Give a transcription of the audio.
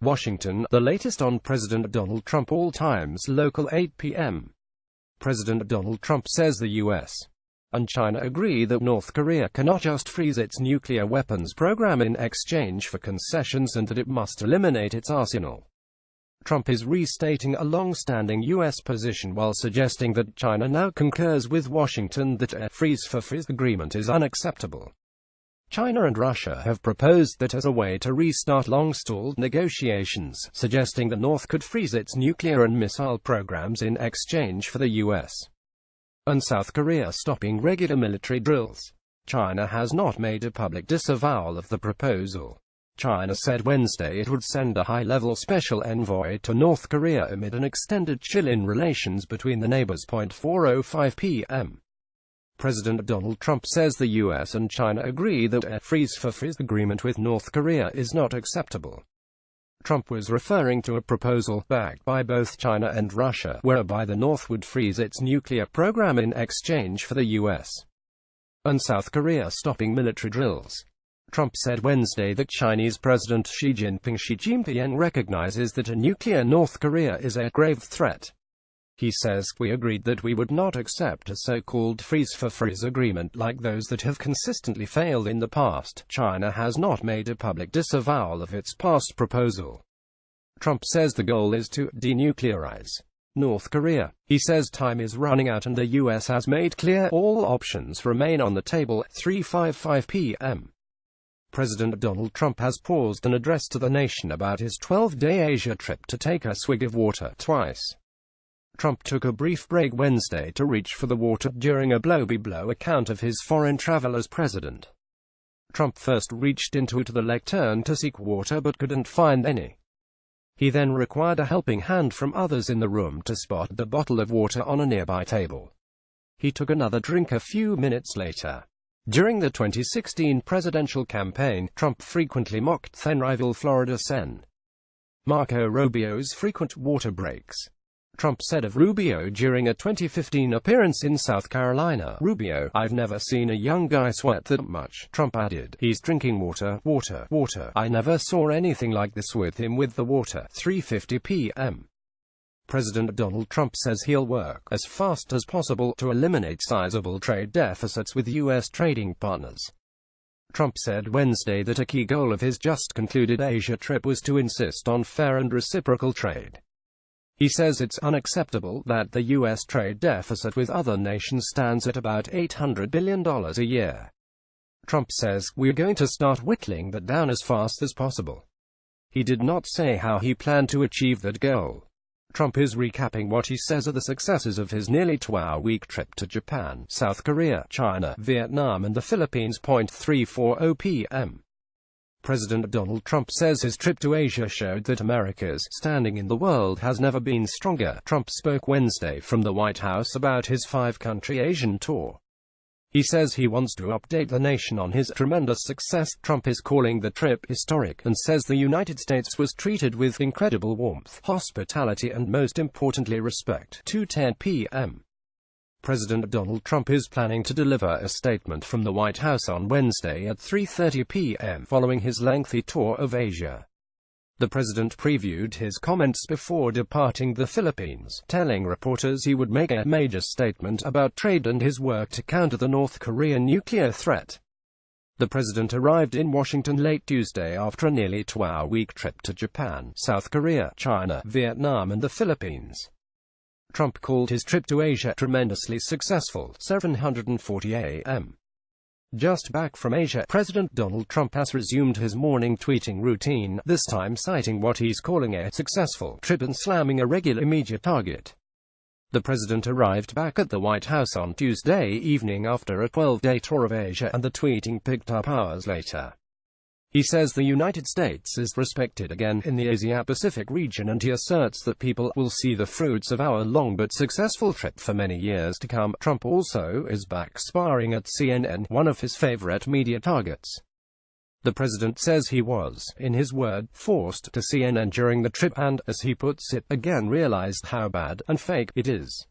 Washington, the latest on President Donald Trump. All times local 8 p.m. President Donald Trump says the U.S. and China agree that North Korea cannot just freeze its nuclear weapons program in exchange for concessions and that it must eliminate its arsenal. Trump is restating a long-standing U.S. position while suggesting that China now concurs with Washington that a freeze-for-freeze agreement is unacceptable. China and Russia have proposed that as a way to restart long-stalled negotiations, suggesting that North could freeze its nuclear and missile programs in exchange for the U.S. and South Korea stopping regular military drills. China has not made a public disavowal of the proposal. China said Wednesday it would send a high-level special envoy to North Korea amid an extended chill in relations between the neighbors. 4:05 p.m. President Donald Trump says the U.S. and China agree that a freeze-for-freeze agreement with North Korea is not acceptable. Trump was referring to a proposal, backed by both China and Russia, whereby the North would freeze its nuclear program in exchange for the U.S. and South Korea stopping military drills. Trump said Wednesday that Chinese President Xi Jinping recognizes that a nuclear North Korea is a grave threat. He says, "We agreed that we would not accept a so-called freeze-for-freeze agreement like those that have consistently failed in the past." China has not made a public disavowal of its past proposal. Trump says the goal is to denuclearize North Korea. He says time is running out and the U.S. has made clear all options remain on the table. 3:55 p.m. President Donald Trump has paused an address to the nation about his 12-day Asia trip to take a swig of water twice. Trump took a brief break Wednesday to reach for the water during a blow-by-blow account of his foreign travel as president. Trump first reached into the lectern to seek water but couldn't find any. He then required a helping hand from others in the room to spot the bottle of water on a nearby table. He took another drink a few minutes later. During the 2016 presidential campaign, Trump frequently mocked then-rival Florida Sen. Marco Rubio's frequent water breaks. Trump said of Rubio during a 2015 appearance in South Carolina, "Rubio, I've never seen a young guy sweat that much." Trump added, "He's drinking water, water, water. I never saw anything like this with him with the water." 3:50 p.m. President Donald Trump says he'll work as fast as possible to eliminate sizable trade deficits with U.S. trading partners. Trump said Wednesday that a key goal of his just-concluded Asia trip was to insist on fair and reciprocal trade. He says it's unacceptable that the U.S. trade deficit with other nations stands at about $800 billion a year. Trump says, "We're going to start whittling that down as fast as possible." He did not say how he planned to achieve that goal. Trump is recapping what he says are the successes of his nearly 2-hour-week trip to Japan, South Korea, China, Vietnam and the Philippines. 3:40 p.m. President Donald Trump says his trip to Asia showed that America's standing in the world has never been stronger. Trump spoke Wednesday from the White House about his 5-country Asian tour. He says he wants to update the nation on his tremendous success. Trump is calling the trip historic and says the United States was treated with incredible warmth, hospitality and most importantly respect. 2:10 p.m. President Donald Trump is planning to deliver a statement from the White House on Wednesday at 3:30 p.m. following his lengthy tour of Asia. The president previewed his comments before departing the Philippines, telling reporters he would make a major statement about trade and his work to counter the North Korean nuclear threat. The president arrived in Washington late Tuesday after a nearly 2-hour-week trip to Japan, South Korea, China, Vietnam and the Philippines. Trump called his trip to Asia tremendously successful. 7:40 a.m. Just back from Asia, President Donald Trump has resumed his morning tweeting routine, this time citing what he's calling a successful trip and slamming a regular media target. The president arrived back at the White House on Tuesday evening after a 12-day tour of Asia, and the tweeting picked up hours later. He says the United States is respected again in the Asia-Pacific region, and he asserts that people will see the fruits of our long but successful trip for many years to come. Trump also is back sparring at CNN, one of his favorite media targets. The president says he was, in his word, forced to CNN during the trip and, as he puts it, again realized how bad and fake it is.